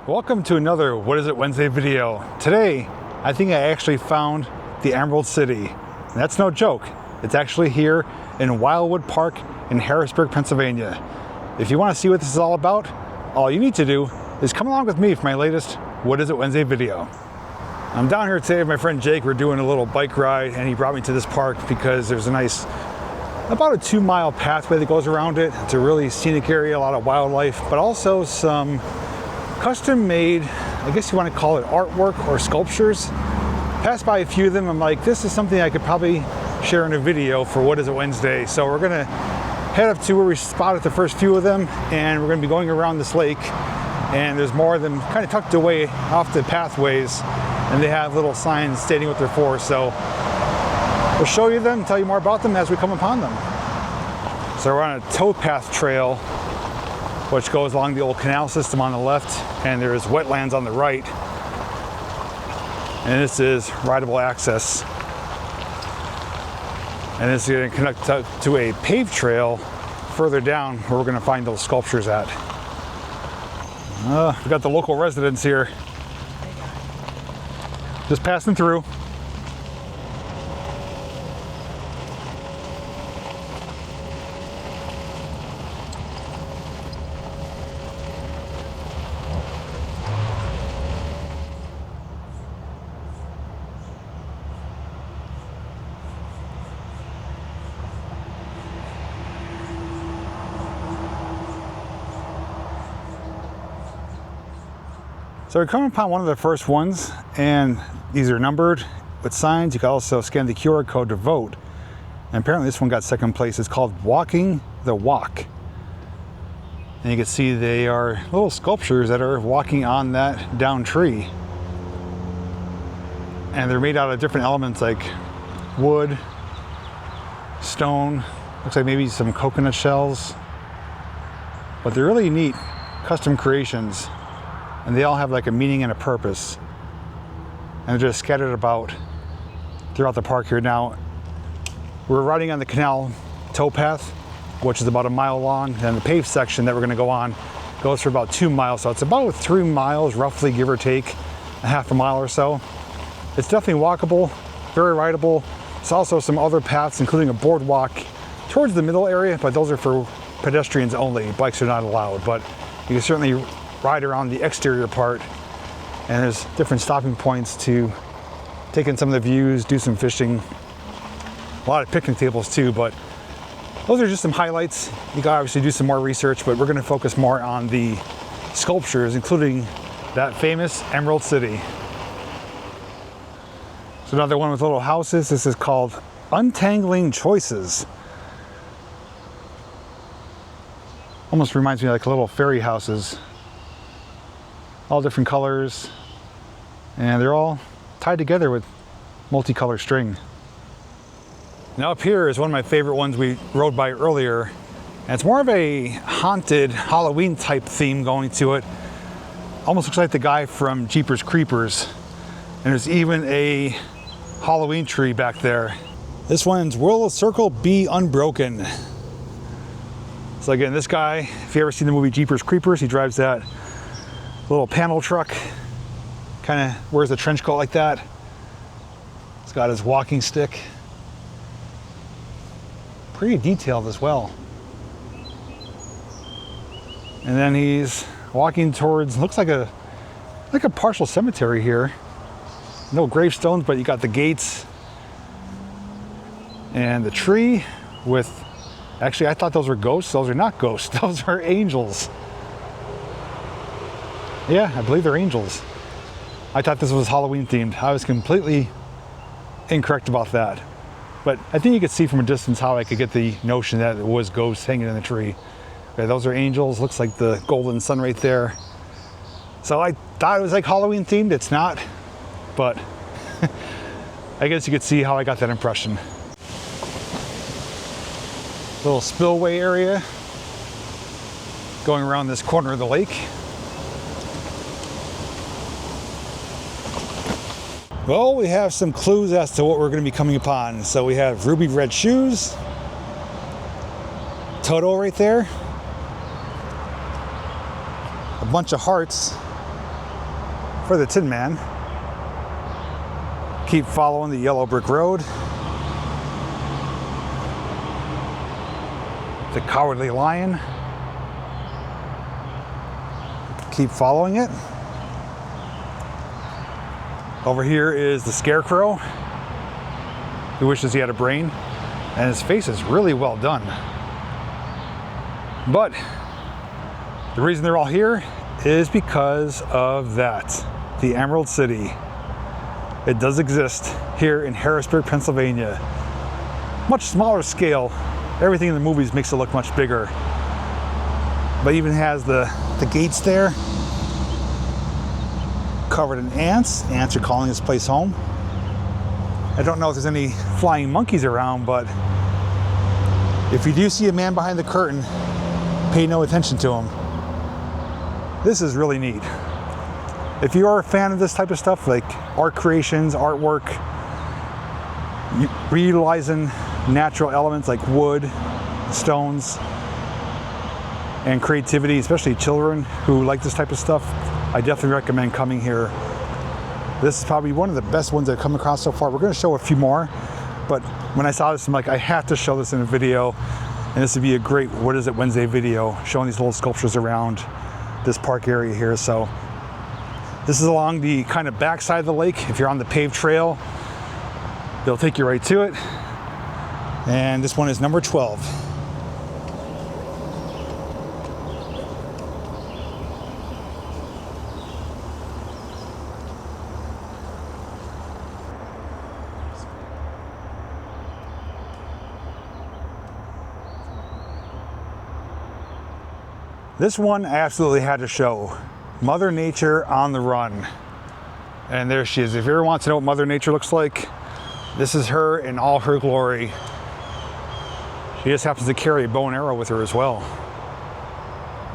Welcome to another What Is It Wednesday video. Today, I think I actually found the Emerald City. And that's no joke. It's actually here in Wildwood Park in Harrisburg, Pennsylvania. If you want to see what this is all about, all you need to do is come along with me for my latest What Is It Wednesday video. I'm down here today with my friend Jake. We're doing a little bike ride and he brought me to this park because there's a nice, about a 2-mile pathway that goes around it. It's a really scenic area, a lot of wildlife, but also some custom made, I guess you want to call it artwork or sculptures. Passed by a few of them, I'm like, this is something I could probably share in a video for What Is It Wednesday. So we're gonna head up to where we spotted the first few of them and we're gonna be going around this lake, and there's more of them kind of tucked away off the pathways and they have little signs stating what they're for. So we'll show you them, tell you more about them as we come upon them. So we're on a towpath trail which goes along the old canal system on the left, and there's wetlands on the right. And this is rideable access. And this is going to connect to a paved trail further down where we're going to find those sculptures at. We've got the local residents here. Just passing through. So we're coming upon one of the first ones, and these are numbered with signs. You can also scan the QR code to vote. And apparently this one got second place. It's called Walking the Walk. And you can see they are little sculptures that are walking on that down tree. And they're made out of different elements like wood, stone, looks like maybe some coconut shells. But they're really neat custom creations. And they all have like a meaning and a purpose. And they're just scattered about throughout the park here. Now, we're riding on the canal towpath, which is about 1 mile long. And the paved section that we're gonna go on goes for about 2 miles. So it's about 3 miles, roughly, give or take, a half a mile or so. It's definitely walkable, very rideable. There's also some other paths, including a boardwalk towards the middle area, but those are for pedestrians only. Bikes are not allowed, but you can certainly ride around the exterior part, and there's different stopping points to take in some of the views, do some fishing, a lot of picnic tables too, but those are just some highlights. You can obviously do some more research, but we're going to focus more on the sculptures, including that famous Emerald City. So another one with little houses. This is called Untangling Choices. Almost reminds me of like little fairy houses. All different colors, and they're all tied together with multicolor string. Now up here is one of my favorite ones we rode by earlier, and it's more of a haunted Halloween type theme going to it. Almost looks like the guy from Jeepers Creepers, and there's even a Halloween tree back there. This one's Will the Circle Be Unbroken? So again, this guy, if you ever seen the movie Jeepers Creepers, he drives that little panel truck, kind of wears a trench coat like that. He's got his walking stick. Pretty detailed as well. And then he's walking towards, looks like a partial cemetery here. No gravestones, but you got the gates and the tree with, actually I thought those were ghosts. Those are not ghosts, those are angels. Yeah, I believe they're angels. I thought this was Halloween themed. I was completely incorrect about that. But I think you could see from a distance how I could get the notion that it was ghosts hanging in the tree. Okay, those are angels. Looks like the golden sun right there. So I thought it was like Halloween themed. It's not, but I guess you could see how I got that impression. Little spillway area going around this corner of the lake. Well, we have some clues as to what we're going to be coming upon. So we have ruby red shoes, Toto right there, a bunch of hearts, for the Tin Man. Keep following the yellow brick road. The Cowardly Lion. Keep following it. Over here is the Scarecrow, who wishes he had a brain, and his face is really well done. But the reason they're all here is because of that, the Emerald City. It does exist here in Harrisburg, Pennsylvania. Much smaller scale. Everything in the movies makes it look much bigger. But even has the gates there, covered in ants. Ants are calling this place home. I don't know if there's any flying monkeys around, but if you do see a man behind the curtain, pay no attention to him. This is really neat. If you are a fan of this type of stuff, like art creations, artwork, reutilizing natural elements like wood, stones, and creativity, especially children who like this type of stuff, I definitely recommend coming here. This is probably one of the best ones I've come across so far. We're going to show a few more, but when I saw this, I'm like, I have to show this in a video, and this would be a great What Is It Wednesday video, showing these little sculptures around this park area here. So this is along the kind of back side of the lake. If you're on the paved trail, they'll take you right to it. And this one is number 12. This one I absolutely had to show. Mother Nature on the run. And there she is. If you ever want to know what Mother Nature looks like, this is her in all her glory. She just happens to carry a bow and arrow with her as well.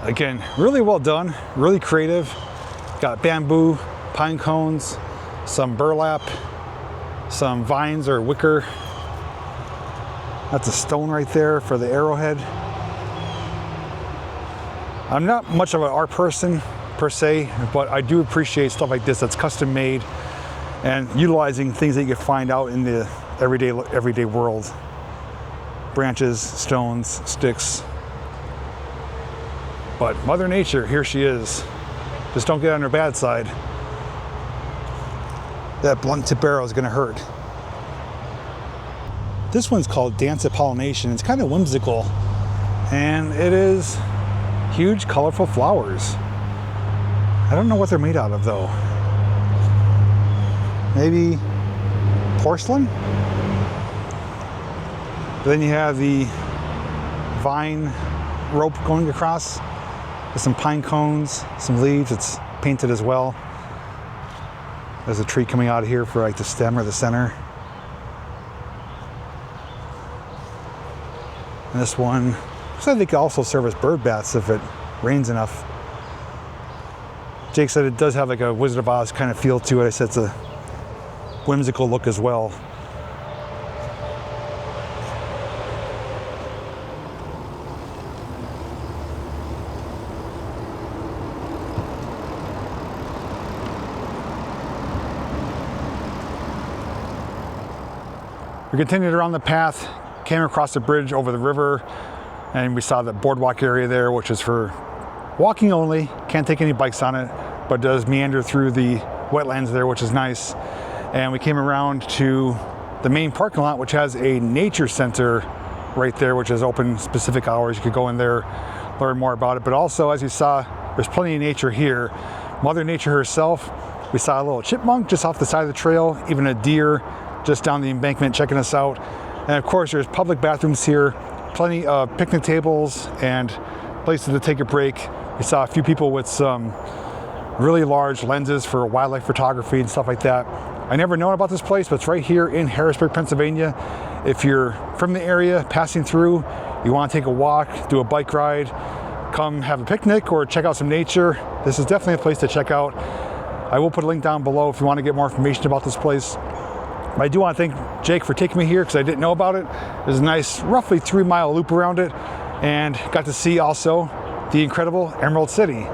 Again, really well done, really creative. Got bamboo, pine cones, some burlap, some vines or wicker. That's a stone right there for the arrowhead. I'm not much of an art person per se, but I do appreciate stuff like this that's custom made and utilizing things that you can find out in the everyday world. Branches, stones, sticks. But Mother Nature, here she is. Just don't get on her bad side. That blunt tip arrow is gonna hurt. This one's called Dance of Pollination. It's kind of whimsical, and it is huge, colorful flowers. I don't know what they're made out of though. Maybe porcelain? Then you have the vine rope going across with some pine cones, some leaves. It's painted as well. There's a tree coming out of here for like the stem or the center. And this one looks like they could also serve as bird baths if it rains enough. Jake said it does have like a Wizard of Oz kind of feel to it. I said it's a whimsical look as well. We continued around the path, came across the bridge over the river, and we saw the boardwalk area there, which is for walking only. Can't take any bikes on it, but does meander through the wetlands there, which is nice. And we came around to the main parking lot, which has a nature center right there, which is open specific hours. You could go in there, learn more about it. But also, as you saw, there's plenty of nature here. Mother Nature herself. We saw a little chipmunk just off the side of the trail, even a deer just down the embankment checking us out. And of course, there's public bathrooms here, plenty of picnic tables and places to take a break. We saw a few people with some really large lenses for wildlife photography and stuff like that. I never known about this place, but it's right here in Harrisburg, Pennsylvania. If you're from the area, passing through, you want to take a walk, do a bike ride, come have a picnic or check out some nature, this is definitely a place to check out. I will put a link down below if you want to get more information about this place. But I do want to thank Jake for taking me here because I didn't know about it. There's a nice, roughly 3-mile loop around it, and got to see also the incredible Emerald City.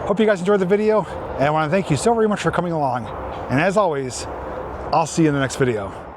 Hope you guys enjoyed the video, and I want to thank you so very much for coming along. And as always, I'll see you in the next video.